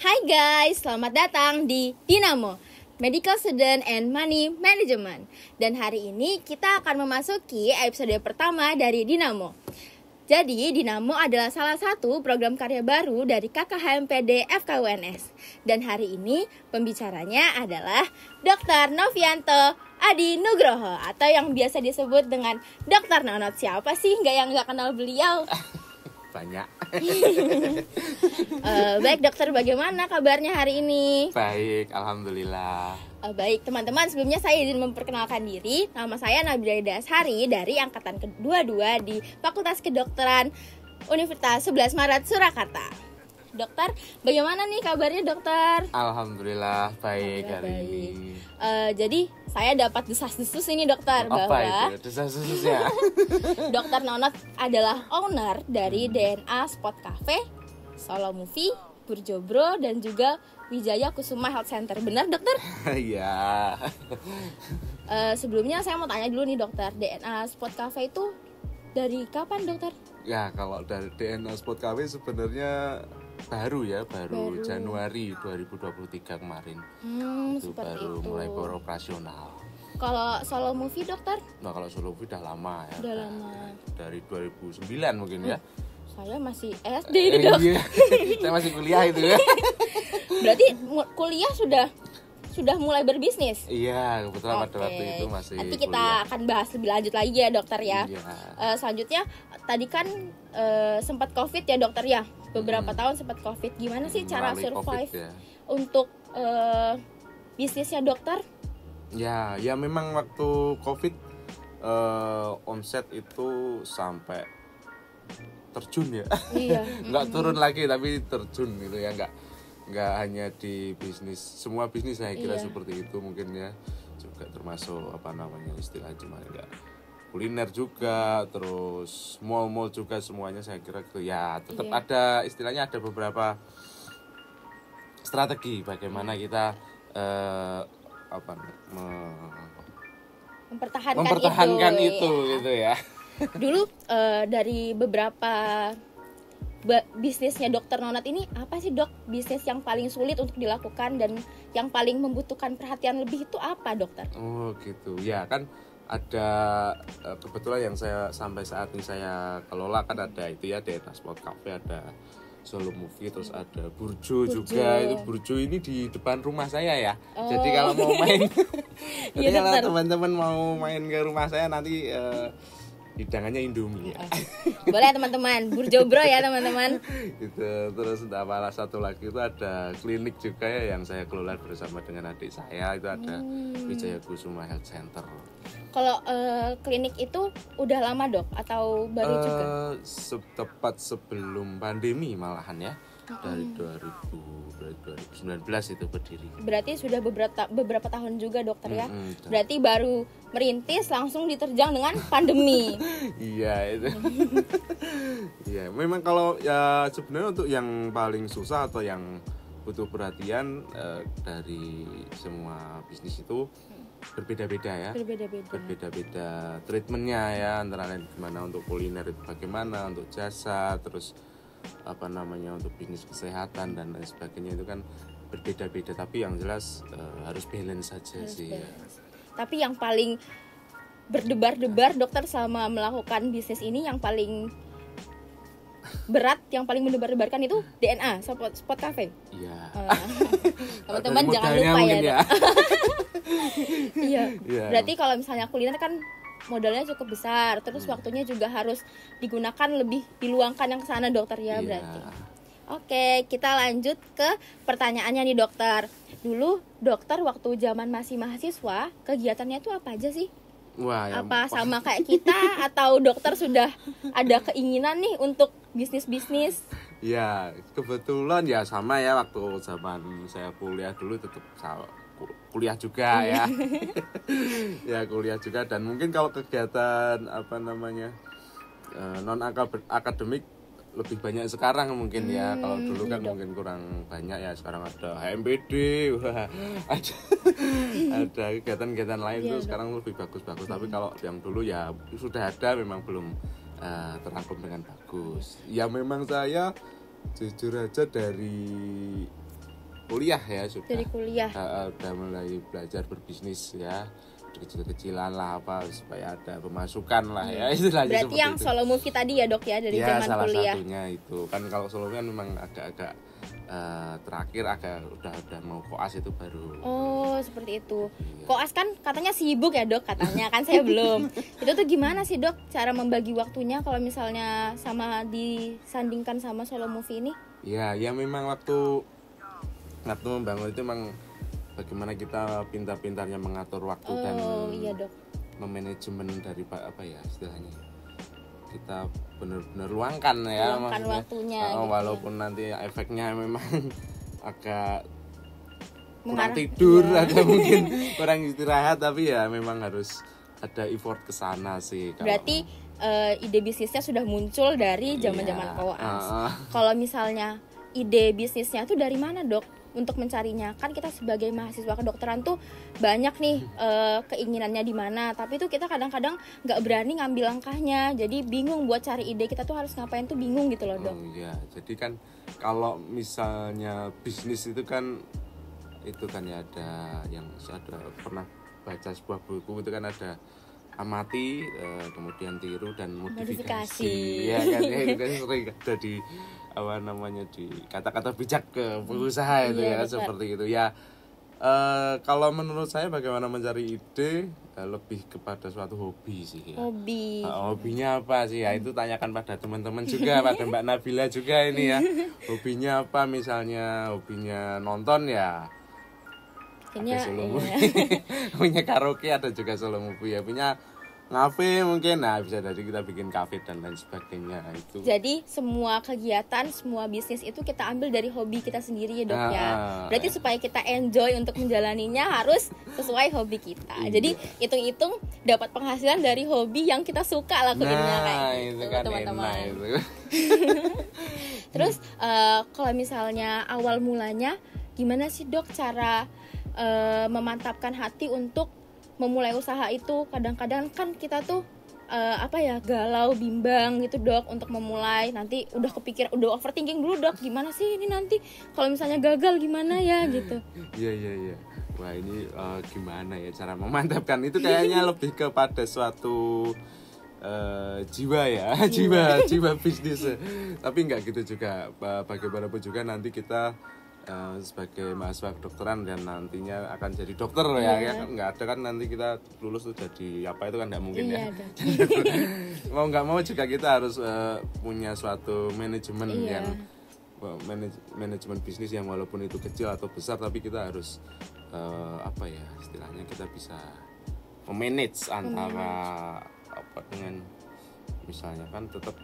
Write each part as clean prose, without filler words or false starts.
Hai guys, selamat datang di Dinamo, Medical Student and Money Management. Dan hari ini kita akan memasuki episode pertama dari Dinamo. Jadi Dinamo adalah salah satu program karya baru dari KKHMPD FKUNS. Dan hari ini pembicaranya adalah Dr. Novianto Adi Nugroho, atau yang biasa disebut dengan Dr. Nonot. Siapa sih yang nggak kenal beliau? Banyak. Baik dokter, bagaimana kabarnya hari ini? Baik, alhamdulillah. Baik teman-teman, sebelumnya saya izin memperkenalkan diri. Nama saya Nabila Dasari dari angkatan ke-22 di Fakultas Kedokteran Universitas 11 Maret Surakarta. Dokter, bagaimana nih kabarnya dokter? Alhamdulillah baik hari ini. Jadi saya dapat desas-desus ini dokter, Apa bahwa itu desas-desusnya? Dr. Nonot adalah owner dari DNA Spot Cafe, Solo Movie, Burjo Bro, dan juga Wijaya Kusuma Health Center. Benar dokter? Iya. Sebelumnya saya mau tanya dulu nih dokter, DNA Spot Cafe itu dari kapan dokter? Ya kalau dari DNA Spot Cafe sebenarnya baru Januari 2023 kemarin. Itu baru mulai beroperasional. Kalau Solo Movie dokter? Nah kalau Solo Movie udah lama ya. Udah lama. Dari 2009 mungkin ya. Saya masih SD ini dok. Iya. Saya masih kuliah itu ya. Berarti kuliah sudah mulai berbisnis? Iya, kebetulan pada waktu itu masih nanti kita kuliah. akan bahas lebih lanjut lagi ya dokter ya. Iya. Selanjutnya tadi kan sempat COVID ya dokter ya. Beberapa tahun sempat COVID. Gimana sih cara Melalui survive COVID, ya. untuk bisnisnya dokter? Ya memang waktu COVID omset itu sampai terjun ya. Iya. Nggak turun lagi tapi terjun gitu ya, nggak hanya di bisnis, semua bisnis saya kira Iya. seperti itu mungkin ya, juga termasuk istilah cuma enggak kuliner juga, terus mall juga semuanya saya kira gitu ya. Tetap Iya. ada istilahnya, ada beberapa strategi bagaimana kita mempertahankan itu gitu ya. Dulu dari beberapa bisnisnya dokter Nonot ini, apa sih dok bisnis yang paling sulit untuk dilakukan dan yang paling membutuhkan perhatian lebih itu apa dokter? Oh gitu ya, kan ada kebetulan yang saya sampai saat ini saya kelola kan ada itu ya, DNA Spot Cafe, ada Solo Movie, terus ada Burjo juga. Itu Burjo ini di depan rumah saya ya. Jadi kalau mau main jadi Iya, kalau dokter. teman-teman mau main ke rumah saya nanti hidangannya Indomie ya. Boleh teman-teman, Burjo Bro ya teman-teman. Itu terus salah satu lagi itu ada klinik juga ya yang saya kelola bersama dengan adik saya, itu ada Wijaya Kusuma Health Center. Kalau klinik itu udah lama dok atau baru juga? Tepat sebelum pandemi malahan ya, dari 2019 itu berdiri. Berarti sudah beberapa tahun juga dokter ya. Mm-mm. Berarti baru merintis langsung diterjang dengan pandemi. Iya itu. Iya, memang kalau ya sebenarnya untuk yang paling susah atau yang butuh perhatian dari semua bisnis itu berbeda-beda ya. Berbeda-beda treatmentnya ya, antara lain gimana untuk kuliner itu bagaimana, untuk jasa, terus untuk bisnis kesehatan dan lain sebagainya itu kan berbeda-beda, tapi yang jelas harus balance saja sih. Ya. Tapi yang paling berdebar-debar dokter selama melakukan bisnis ini, yang paling berat, yang paling mendebar-debarkan itu DNA Spot Cafe. Iya. Teman-teman Dari jangan modalnya lupa mungkin ya. Iya. Iya. Berarti kalau misalnya kuliner kan modalnya cukup besar, terus waktunya juga harus digunakan lebih, diluangkan yang ke sana dokter ya. Iya. Berarti. Oke, kita lanjut ke pertanyaannya nih dokter. Dulu dokter waktu zaman masih mahasiswa, kegiatannya itu apa aja sih? Wah, ya. Apa sama kayak kita atau dokter sudah ada keinginan nih untuk bisnis-bisnis? Ya, kebetulan ya sama ya, waktu zaman saya kuliah dulu tetap kuliah juga ya. Ya kuliah juga, dan mungkin kalau kegiatan non akademik lebih banyak sekarang mungkin ya. Kalau dulu kan mungkin kurang banyak ya. Sekarang ada HMPD, wah, ada kegiatan-kegiatan lain tuh sekarang lebih bagus-bagus. Tapi kalau yang dulu ya sudah ada, memang belum terangkum dengan bagus. Ya memang saya jujur aja dari kuliah ya sudah. Dari kuliah. Udah mulai belajar berbisnis ya. Kecil-kecilan lah apa supaya ada pemasukan lah ya istilahnya. Berarti yang itu. Solo movie tadi ya dok ya dari ya, zaman salah kuliah. Satunya itu kan kalau solo movie kan memang agak-agak terakhir agak udah mau koas itu baru. Oh seperti itu. Iya. Koas kan katanya sibuk ya dok katanya kan saya belum. Itu tuh gimana sih dok cara membagi waktunya kalau misalnya sama disandingkan sama solo movie ini? Ya memang waktu membangun itu memang bagaimana kita pintar-pintarnya mengatur waktu dan iya, dok. Memanajemen dari apa ya istilahnya kita benar-benar luangkan ya waktunya gitu walaupun nanti efeknya memang agak kurang Mengarah, tidur iya. atau mungkin kurang istirahat tapi ya memang harus ada effort ke sana sih. Berarti ide bisnisnya sudah muncul dari zaman-zaman koas. Kalau misalnya ide bisnisnya tuh dari mana dok? Untuk mencarinya kan kita sebagai mahasiswa kedokteran tuh banyak nih keinginannya di mana, tapi tuh kita kadang-kadang nggak berani ngambil langkahnya, jadi bingung buat cari ide kita tuh harus ngapain tuh bingung gitu loh dok. Iya, jadi kan kalau misalnya bisnis itu kan ya ada yang saya pernah baca sebuah buku itu kan ada amati, kemudian tiru dan modifikasi. Ya kan itu kan sering ada di di kata-kata bijak ke pengusaha itu ya betul. Seperti itu ya. Kalau menurut saya bagaimana mencari ide lebih kepada suatu hobi sih ya. Hobinya apa sih ya itu tanyakan pada teman-teman juga pada Mbak Nabila juga ini ya. Hobinya apa misalnya hobinya nonton ya. Ada solo movie. Punya karaoke ada juga solo movie ya. Punya ngafe mungkin, bisa dari kita bikin kafe dan lain sebagainya itu. Jadi semua kegiatan, semua bisnis itu kita ambil dari hobi kita sendiri ya dok ya. Berarti supaya kita enjoy untuk menjalaninya harus sesuai hobi kita. Jadi hitung-hitung dapat penghasilan dari hobi yang kita suka lakuinnya kayak gitu kan teman-teman. Terus kalau misalnya awal mulanya gimana sih dok cara memantapkan hati untuk memulai usaha itu? Kadang-kadang kan kita tuh galau, bimbang gitu dok untuk memulai, nanti udah overthinking dulu dok, gimana sih ini nanti kalau misalnya gagal gimana ya gitu. Iya. Wah ini gimana ya cara memantapkan itu kayaknya lebih kepada suatu jiwa ya, jiwa bisnis. Tapi nggak gitu juga, bagaimanapun juga nanti kita sebagai mahasiswa kedokteran dan nantinya akan jadi dokter ya nggak ada kan nanti kita lulus tuh jadi apa itu kan nggak mungkin ya. Mau nggak mau juga kita harus punya suatu manajemen yang manajemen bisnis yang walaupun itu kecil atau besar tapi kita harus istilahnya kita bisa memanage antara dengan misalnya kan tetap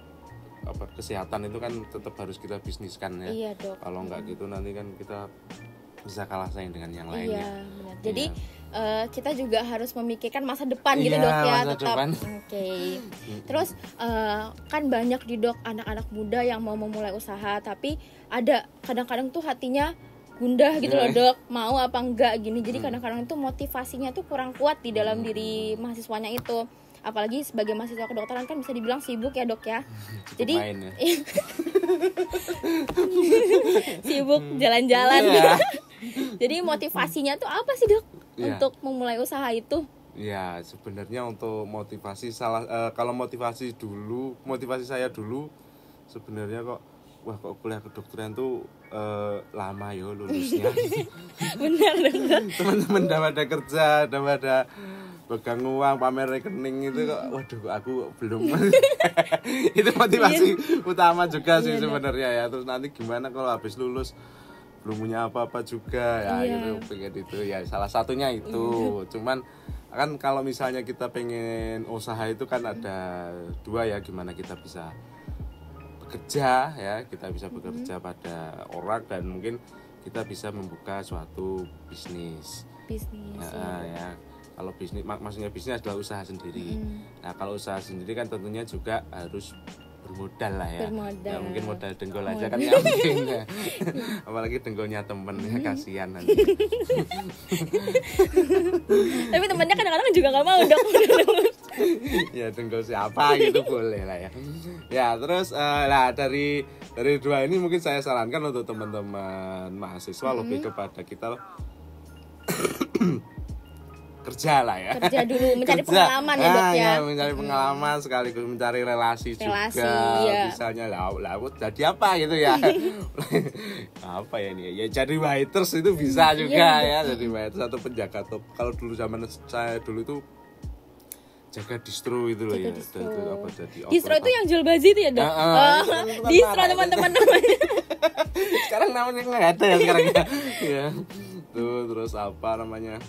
kesehatan itu kan tetap harus kita bisniskan ya. Iya, dok. Kalau nggak gitu nanti kan kita bisa kalah saing dengan yang lainnya. Iya, benar. Jadi kita juga harus memikirkan masa depan gitu dok ya, tetap. Oke. Terus kan banyak di dok anak-anak muda yang mau memulai usaha tapi ada kadang-kadang tuh hatinya gundah gitu loh dok, mau apa enggak gini. Jadi kadang-kadang tuh motivasinya tuh kurang kuat di dalam diri mahasiswanya itu. Apalagi sebagai mahasiswa kedokteran kan bisa dibilang sibuk ya dok ya. Jadi sibuk jalan-jalan. Jadi motivasinya tuh apa sih dok untuk memulai usaha itu? Ya sebenarnya untuk motivasi kalau motivasi saya dulu sebenarnya kok kuliah kedokteran tuh lama ya lulusnya. Benar. Teman-teman udah pada kerja, udah pada pegang uang, pamer rekening itu kok waduh aku belum. Itu motivasi utama juga sih sebenarnya ya. Terus nanti gimana kalau habis lulus belum punya apa-apa juga ya gitu pengen itu ya salah satunya itu. Cuman kan kalau misalnya kita pengen usaha itu kan ada dua ya, gimana kita bisa bekerja ya, kita bisa bekerja pada orang dan mungkin kita bisa membuka suatu bisnis ya. Kalau bisnis maksudnya bisnis adalah usaha sendiri. Nah kalau usaha sendiri kan tentunya juga harus bermodal lah ya. Ya mungkin modal dengkul aja kan nggak mungkin ya. Apalagi dengkulnya temen ya kasihan nanti. Tapi temennya kadang-kadang juga nggak mau dok. Ya dengkul siapa gitu boleh lah ya. Ya terus lah dari dua ini mungkin saya sarankan untuk teman-teman mahasiswa lebih kepada kita kerja lah ya. Kerja dulu, mencari pengalaman ya dok ya. Mencari pengalaman sekaligus mencari relasi juga. Ya. Misalnya lah jadi apa gitu ya. Apa ya ini? Ya jadi waiters itu bisa juga ya. Jadi waiters atau penjaga top. Kalau dulu zaman saya dulu itu jaga distro itu loh ya. Distro itu yang jual baju itu ya dok? Distro teman-teman namanya. Sekarang namanya nggak ada ya sekarang ya. Tuh terus apa namanya?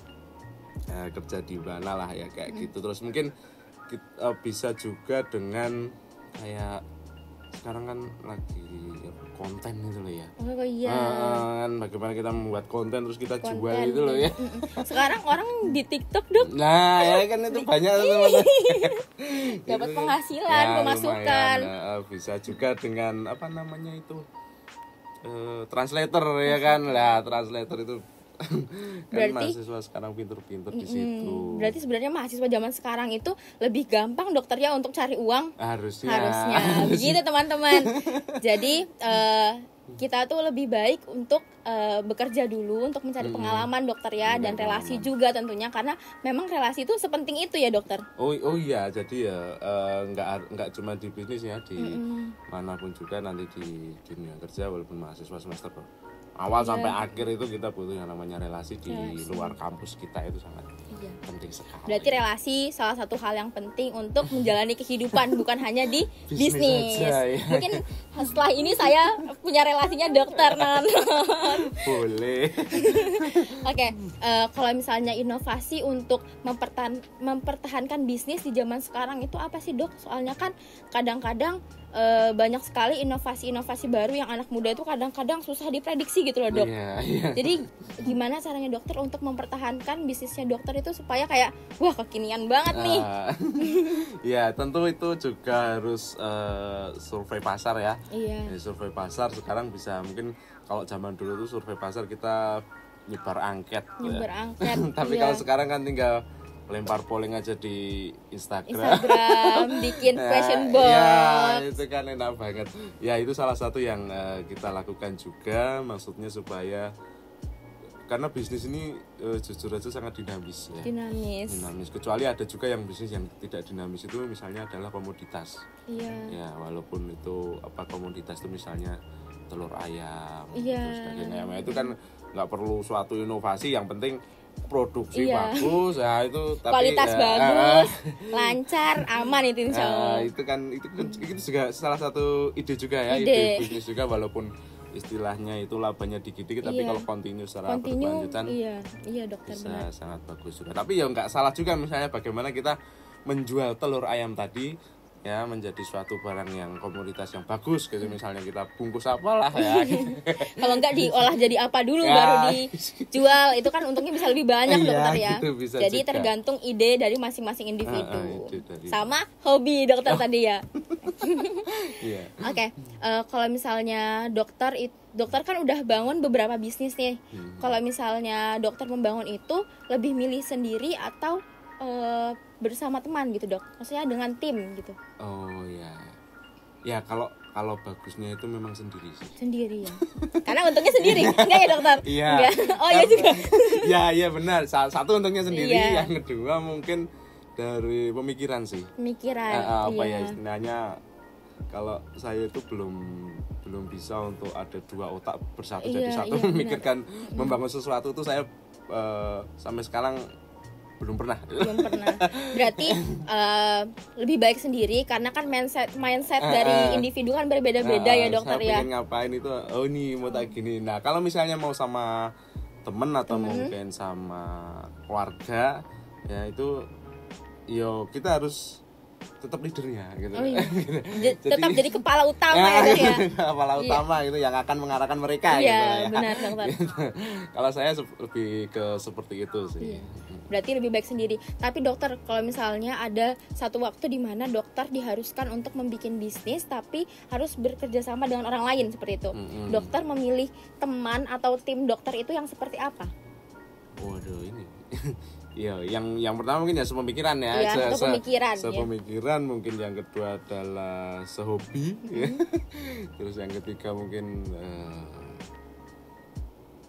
Kerja di mana lah ya kayak gitu. Terus mungkin kita bisa juga dengan kayak sekarang kan lagi konten gitu loh ya. Oh iya. Kan bagaimana kita membuat konten terus kita jual gitu loh ya. Sekarang orang di TikTok dok. Nah ya kan itu banyak teman-teman. Dapat penghasilan, pemasukan. Bisa juga dengan apa namanya itu translator ya kan lah, translator itu. Kan mahasiswa sekarang pinter-pinter di situ. Berarti sebenarnya mahasiswa zaman sekarang itu lebih gampang dokter ya untuk cari uang. Harusnya. Begitu teman-teman. Jadi kita tuh lebih baik untuk bekerja dulu untuk mencari pengalaman dokter ya, dan relasi juga tentunya, karena memang relasi itu sepenting itu ya dokter. Oh iya, jadi ya nggak cuma di bisnis ya, di manapun juga nanti di dunia kerja walaupun mahasiswa semester awal sampai akhir itu kita butuh yang namanya relasi di luar kampus kita, itu sangat penting sekali. Berarti relasi salah satu hal yang penting untuk menjalani kehidupan, bukan hanya di bisnis. Aja, ya. Mungkin setelah ini saya punya relasinya dokter Boleh. Oke, kalau misalnya inovasi untuk mempertahankan bisnis di zaman sekarang itu apa sih dok? Soalnya kan kadang-kadang banyak sekali inovasi-inovasi baru yang anak muda itu kadang-kadang susah diprediksi gitu loh dok. Jadi gimana caranya dokter untuk mempertahankan bisnisnya dokter itu supaya kayak wah kekinian banget nih? Ya tentu itu juga harus survei pasar ya. Survei pasar sekarang bisa, mungkin kalau zaman dulu tuh survei pasar kita nyebar angket. Tapi kalau sekarang kan tinggal lempar polling aja di Instagram, bikin question box. Ya, itu kan enak banget. Ya, itu salah satu yang kita lakukan juga, maksudnya supaya karena bisnis ini jujur aja sangat dinamis ya. Dinamis. Kecuali ada juga yang bisnis yang tidak dinamis, itu misalnya adalah komoditas. Ya, walaupun itu komoditas itu misalnya telur ayam, terus daging ayam, itu kan nggak perlu suatu inovasi, yang penting produksi bagus ya, itu tapi kualitas bagus, lancar, aman itu insya Allah. Itu juga salah satu ide juga ya, ide bisnis juga, walaupun istilahnya itu labanya dikit-dikit, tapi kalau kontinu secara berkelanjutan dokter, bisa benar. sangat bagus juga. Tapi ya nggak salah juga misalnya bagaimana kita menjual telur ayam tadi ya menjadi suatu barang yang komoditas yang bagus gitu, misalnya kita bungkus apalah ya gitu. Kalau enggak diolah jadi apa dulu baru dijual, itu kan untungnya bisa lebih banyak dokter ya. Gitu, jadi juga tergantung ide dari masing-masing individu sama hobi dokter tadi ya. Oke, kalau misalnya dokter kan udah bangun beberapa bisnis nih. Kalau misalnya dokter membangun itu lebih milih sendiri atau bersama teman gitu dok, maksudnya dengan tim gitu? Oh ya kalau bagusnya itu memang sendiri sih. Sendiri ya, karena untungnya sendiri, enggak ya dokter? Iya. Oh iya juga. Iya benar. Satu untungnya sendiri, yang kedua mungkin dari pemikiran sih. Ya istilahnya, kalau saya itu belum bisa untuk ada dua otak bersatu jadi satu memikirkan membangun sesuatu itu saya sampai sekarang belum pernah. Berarti lebih baik sendiri, karena kan mindset dari individu kan berbeda-beda ya dokter ya. Saya pengen ngapain itu, ini mau tak gini. Nah kalau misalnya mau sama temen atau mungkin sama keluarga ya, itu kita harus tetap leadernya gitu. Tetap jadi kepala utama ya. Kepala utama gitu yang akan mengarahkan mereka gitu ya. Benar dokter. Kalau saya lebih ke seperti itu sih. Berarti lebih baik sendiri. Tapi dokter, kalau misalnya ada satu waktu di mana dokter diharuskan untuk membuat bisnis tapi harus bekerja sama dengan orang lain seperti itu. Dokter memilih teman atau tim dokter itu yang seperti apa? Waduh, ini Iya, yang pertama mungkin ya sepemikiran ya. Iya, sepemikiran, ya. Sepemikiran mungkin, yang kedua adalah sehobi, ya. Terus yang ketiga mungkin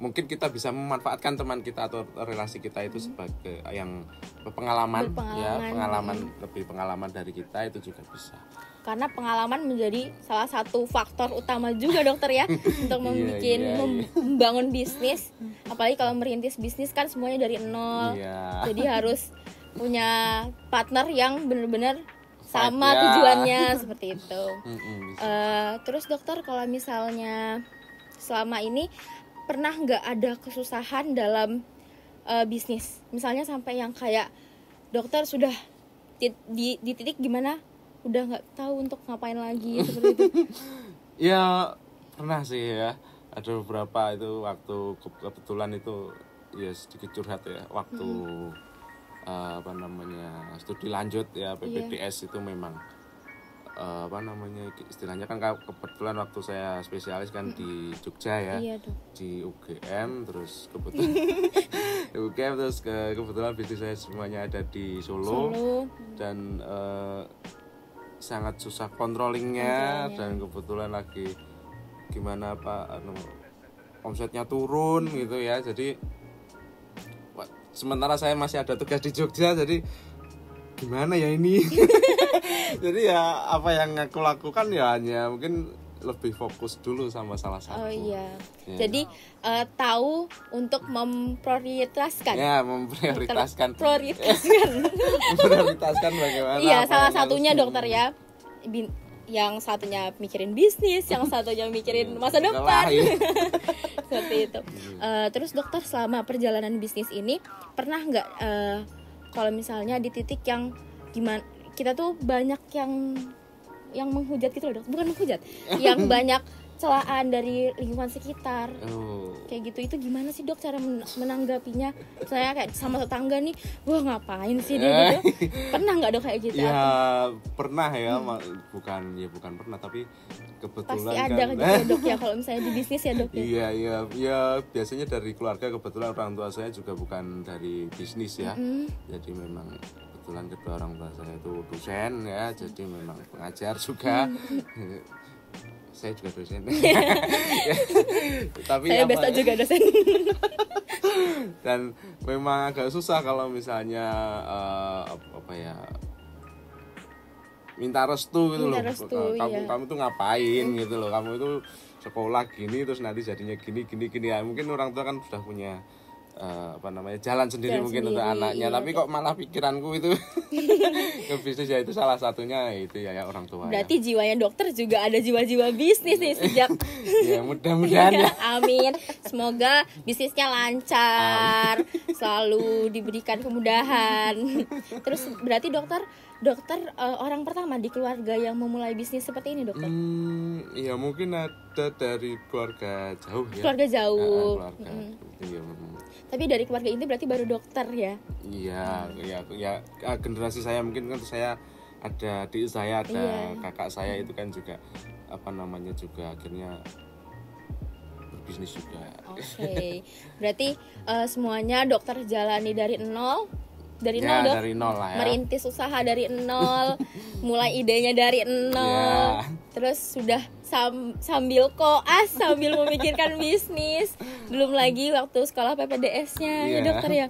mungkin kita bisa memanfaatkan teman kita atau relasi kita itu sebagai yang pengalaman, ya, lebih pengalaman dari kita itu juga bisa. Karena pengalaman menjadi salah satu faktor utama juga dokter ya untuk membangun bisnis. Apalagi kalau merintis bisnis kan semuanya dari nol. Jadi harus punya partner yang benar-benar sama tujuannya seperti itu. Terus dokter, kalau misalnya selama ini pernah nggak ada kesusahan dalam bisnis? Misalnya sampai yang kayak dokter sudah di titik gimana udah nggak tahu untuk ngapain lagi seperti itu. Ya pernah sih ya, ada beberapa itu waktu kebetulan itu ya sedikit curhat ya, waktu studi lanjut ya PPDS itu memang istilahnya kan kebetulan waktu saya spesialis kan di Jogja ya, di UGM, terus kebetulan bisnis saya semuanya ada di Solo. Dan sangat susah controllingnya. Dan kebetulan lagi gimana omsetnya turun gitu ya, jadi sementara saya masih ada tugas di Jogja, jadi gimana ya ini. Jadi ya apa yang aku lakukan ya hanya mungkin lebih fokus dulu sama salah satu. Jadi tahu untuk memprioritaskan. Ya, memprioritaskan. Memprioritaskan bagaimana. Iya, salah satunya dokter ya. Yang satunya mikirin bisnis, yang satunya mikirin masa depan. Seperti itu. Terus dokter, selama perjalanan bisnis ini pernah nggak kalau misalnya di titik yang gimana kita tuh banyak yang menghujat gitu loh dok, bukan menghujat, yang banyak celaan dari lingkungan sekitar, kayak gitu, itu gimana sih dok cara menanggapinya? Saya kayak sama tetangga nih, wah ngapain sih dia gitu? Pernah nggak dok kayak gitu? Ya pernah ya, bukan pernah, tapi kebetulan pasti ada kan gitu dok ya kalau misalnya di bisnis ya dok ya. Iya biasanya dari keluarga, kebetulan orang tua saya juga bukan dari bisnis ya, jadi memang kebetulan kedua orang tua saya itu dosen ya, jadi memang pengajar juga. Saya juga dosen. Tapi saya biasa juga dosen. Dan memang agak susah kalau misalnya minta restu gitu loh. Kamu tuh ngapain gitu loh. Kamu itu sekolah gini terus nanti jadinya gini ya. Mungkin orang tua kan sudah punya jalan sendiri mungkin untuk anaknya, tapi kok malah pikiranku itu ke bisnis, ya itu salah satunya itu ya orang tua. Berarti jiwanya dokter juga ada jiwa-jiwa bisnis nih sejak ya mudah-mudahan ya. Amin, semoga bisnisnya lancar, selalu diberikan kemudahan. Terus berarti dokter orang pertama di keluarga yang memulai bisnis seperti ini dokter? Iya mungkin ada dari keluarga jauh ya. Keluarga jauh. Iya. Tapi dari keluarga ini berarti baru dokter ya? Iya, generasi saya mungkin kan saya ada adik saya, ada kakak saya itu kan juga juga akhirnya berbisnis juga. Oke. Berarti semuanya dokter jalani dari nol. Dari nol dok, dari nol lah ya. Merintis usaha dari nol, mulai idenya dari nol, terus sudah sambil koas, sambil memikirkan bisnis, belum lagi waktu sekolah PPDS-nya ya dokter ya.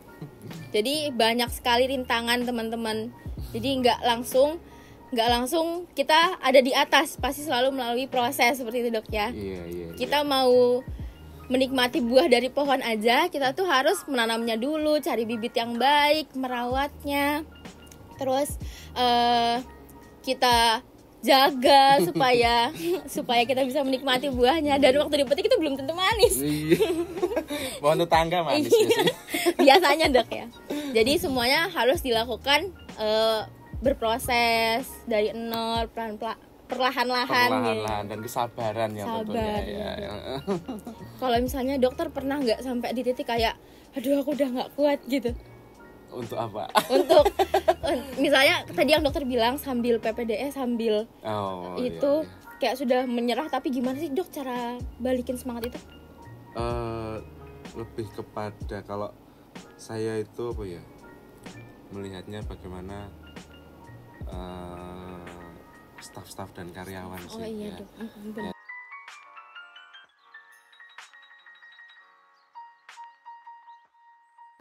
Jadi banyak sekali rintangan teman-teman. Jadi nggak langsung kita ada di atas, pasti selalu melalui proses seperti itu dok ya. Kita mau menikmati buah dari pohon aja, kita tuh harus menanamnya dulu, cari bibit yang baik, merawatnya, terus kita jaga supaya kita bisa menikmati buahnya, dan waktu dipetik itu belum tentu manis. Pohon tetangga manis sih. Biasanya dok ya. Jadi semuanya harus dilakukan berproses dari nol, perlahan-lahan dan kesabaran ya tentunya ya. Kalau misalnya dokter pernah nggak sampai di titik kayak aduh aku udah nggak kuat gitu? Untuk apa? Untuk misalnya tadi yang dokter bilang sambil PPDS sambil kayak sudah menyerah, tapi gimana sih dok cara balikin semangat itu? Lebih kepada kalau Saya itu apa ya, melihatnya bagaimana staf-staf dan karyawan Oh sih iya ya. dok. Benar.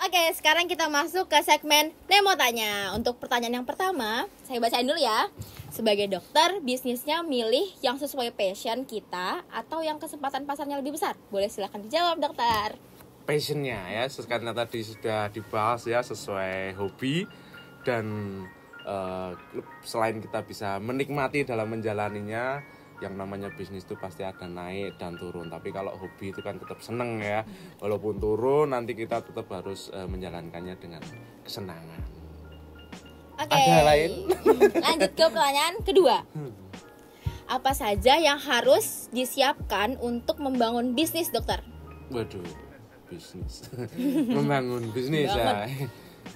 Oke, sekarang kita masuk ke segmen Nemo Tanya. Untuk pertanyaan yang pertama, saya bacain dulu ya. Sebagai dokter, bisnisnya milih yang sesuai passion kita atau yang kesempatan pasarnya lebih besar? Boleh silakan dijawab, dokter. Passionnya ya, karena tadi sudah dibahas ya, sesuai hobi dan selain kita bisa menikmati dalam menjalaninya, yang namanya bisnis itu pasti ada naik dan turun. Tapi kalau hobi itu kan tetap seneng ya, walaupun turun nanti kita tetap harus menjalankannya dengan kesenangan. Oke. Ada lain? Lanjut ke pertanyaan kedua. Apa saja yang harus disiapkan untuk membangun bisnis, dokter? Waduh, bisnis. Membangun bisnis ya.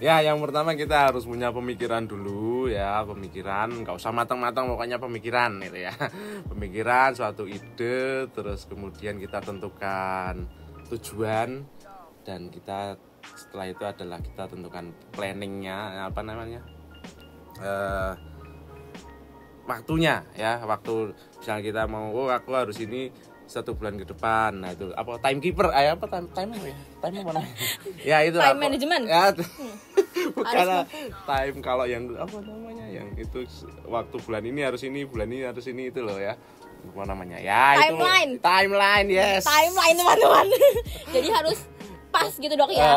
Ya, yang pertama kita harus punya pemikiran dulu ya, pemikiran, nggak usah matang-matang, pokoknya pemikiran gitu ya. Pemikiran, suatu ide, terus kemudian kita tentukan tujuan, dan kita setelah itu adalah kita tentukan planningnya, apa namanya, waktunya ya, waktu misalnya kita mau, aku harus ini 1 bulan ke depan, nah itu apa, timekeeper, apa time ya, time apa namanya, ya itu Time management. ya. Bukan time, kalau yang apa namanya, yang itu waktu bulan ini harus ini, bulan ini harus ini, itu loh ya, apa namanya ya, timeline yes, timeline teman-teman. Jadi harus pas gitu dok ya.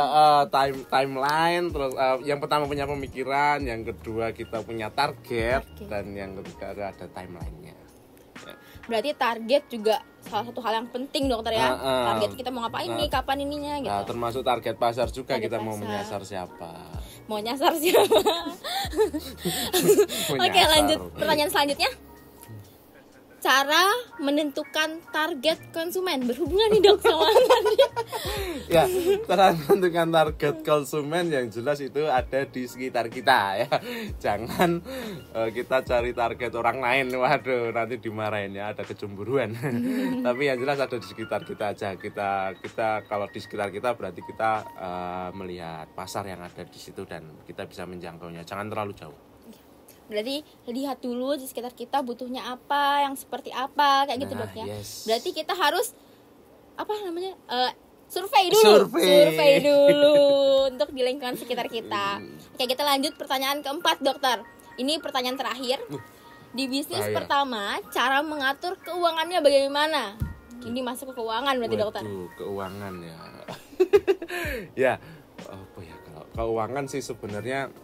Timeline, terus yang pertama punya pemikiran, yang kedua kita punya target, dan yang ketiga ada timelinenya. Berarti target juga salah satu hal yang penting dokter ya. Target kita mau ngapain nih, kapan ininya gitu. Nah, termasuk target pasar juga, target kita pasar. Mau menyasar siapa. Oke, lanjut pertanyaan selanjutnya. Cara menentukan target konsumen, berhubungan nih dok sama tadi. Ya, cara menentukan target konsumen yang jelas itu ada di sekitar kita ya. Jangan kita cari target orang lain, waduh nanti dimarahin ya, ada kecemburuan. Tapi yang jelas ada di sekitar kita aja. Kita kalau di sekitar kita berarti kita melihat pasar yang ada di situ dan kita bisa menjangkaunya. Jangan terlalu jauh. Berarti lihat dulu di sekitar kita butuhnya apa, yang seperti apa, kayak gitu dok ya. Yes. Berarti kita harus apa namanya, survei dulu untuk di lingkungan sekitar kita. Oke, kita lanjut pertanyaan keempat dokter. Ini pertanyaan terakhir. Di bisnis pertama, cara mengatur keuangannya bagaimana? Ini masuk ke keuangan berarti dokter. Keuangan ya. Ya, apa ya, kalau keuangan sih sebenarnya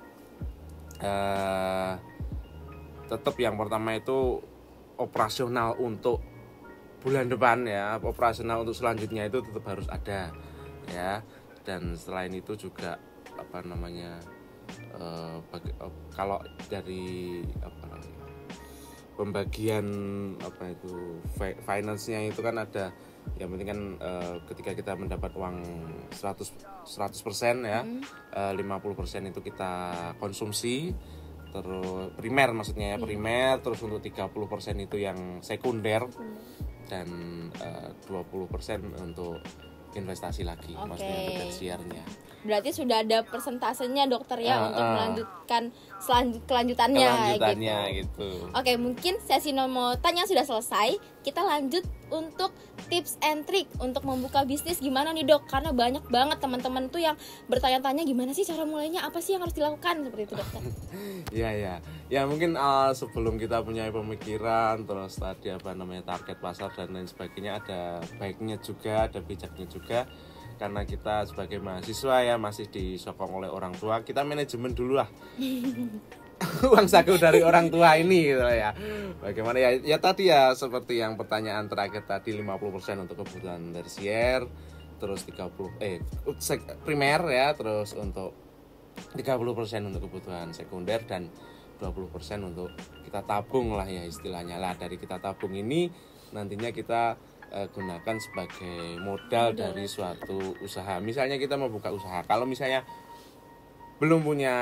tetap yang pertama itu operasional untuk bulan depan ya, operasional untuk selanjutnya itu tetap harus ada ya. Dan selain itu juga apa namanya, kalau dari apa pembagian apa itu finance-nya itu kan ada, yang penting kan ketika kita mendapat uang 100% ya, 50% itu kita konsumsi, terus primer maksudnya ya, primer, terus untuk 30% itu yang sekunder, dan 20% untuk investasi lagi, maksudnya untuk tersiernya. Berarti sudah ada persentasenya dokter ya, untuk melanjutkan kelanjutannya gitu. Oke, mungkin sesi Nemo Tanya sudah selesai. Kita lanjut untuk tips and trick untuk membuka bisnis gimana nih dok? Karena banyak banget teman-teman tuh yang bertanya-tanya gimana sih cara mulainya, apa sih yang harus dilakukan, seperti itu dokter. Ya mungkin sebelum kita punya pemikiran, terus tadi apa namanya target pasar dan lain sebagainya, ada baiknya juga, ada bijaknya juga. Karena kita sebagai mahasiswa ya, masih disokong oleh orang tua, kita manajemen dulu lah uang saku dari orang tua ini gitu ya. Bagaimana ya tadi ya, seperti yang pertanyaan terakhir tadi, 50% untuk kebutuhan tersier, terus 30 primer ya, terus untuk 30% untuk kebutuhan sekunder, dan 20% untuk kita tabung lah ya istilahnya lah. Dari kita tabung ini nantinya kita gunakan sebagai modal dari suatu usaha. Misalnya kita mau buka usaha, kalau misalnya belum punya,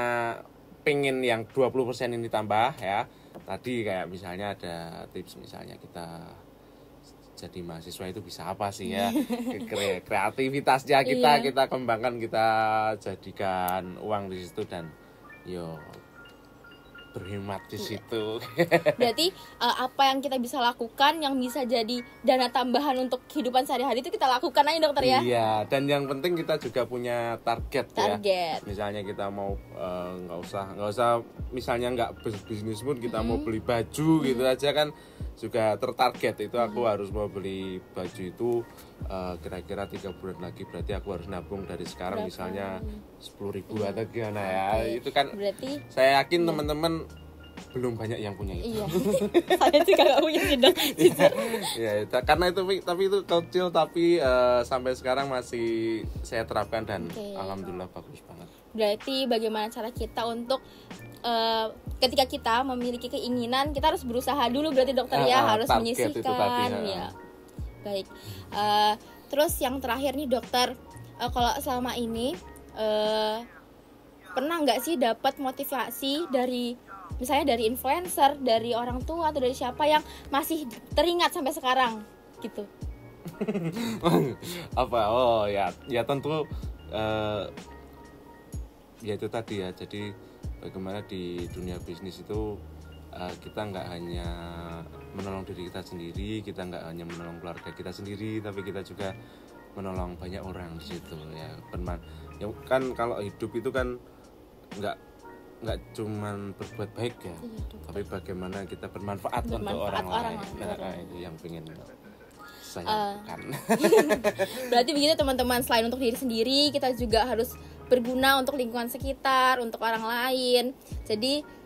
pengen yang 20% ini tambah ya, tadi kayak misalnya ada tips, misalnya kita jadi mahasiswa itu bisa apa sih ya, kreativitasnya kita Iya. kita kembangkan, kita jadikan uang di situ dan yo berhemat di situ. Berarti apa yang kita bisa lakukan yang bisa jadi dana tambahan untuk kehidupan sehari-hari itu kita lakukan aja dokter ya. Iya, dan yang penting kita juga punya target. Target. Ya. Misalnya kita mau nggak usah misalnya nggak bisnis pun kita mau beli baju gitu aja kan juga tertarget. Itu aku harus mau beli baju itu kira-kira 3 bulan lagi, berarti aku harus nabung dari sekarang Berapa? misalnya 10.000 atau gimana ya. Oke. Itu kan Berarti saya yakin teman-teman belum banyak yang punya itu. iya. Saya juga gak punya sih dok. Jujur. Ya, karena itu tapi itu kecil tapi sampai sekarang masih saya terapkan dan Oke. alhamdulillah bagus banget. Berarti bagaimana cara kita untuk ketika kita memiliki keinginan kita harus berusaha dulu berarti dokter ya, harus target itu menyisihkan tadi, ya. Baik. Terus yang terakhir nih dokter, kalau selama ini pernah nggak sih dapat motivasi dari misalnya dari influencer, dari orang tua atau dari siapa yang masih teringat sampai sekarang gitu? Apa? Oh ya tentu ya itu tadi ya. Jadi bagaimana di dunia bisnis itu kita nggak hanya menolong diri kita sendiri, kita nggak hanya menolong keluarga kita sendiri, tapi kita juga menolong banyak orang di situ ya. Ya kan kalau hidup itu kan nggak cuman berbuat baik ya, tapi bagaimana kita bermanfaat untuk orang lain. Nah, itu yang pengen saya lakukan. Berarti begitu teman-teman, selain untuk diri sendiri, kita juga harus berguna untuk lingkungan sekitar, untuk orang lain. Jadi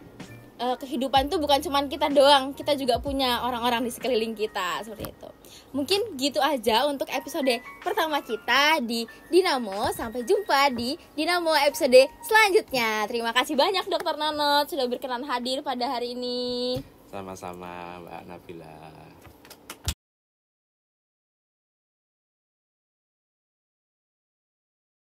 kehidupan itu bukan cuma kita doang, kita juga punya orang-orang di sekeliling kita, seperti itu. Mungkin gitu aja untuk episode pertama kita di Dinamo. Sampai jumpa di Dinamo episode selanjutnya. Terima kasih banyak Dokter Nonot sudah berkenan hadir pada hari ini. Sama-sama Mbak Nabila.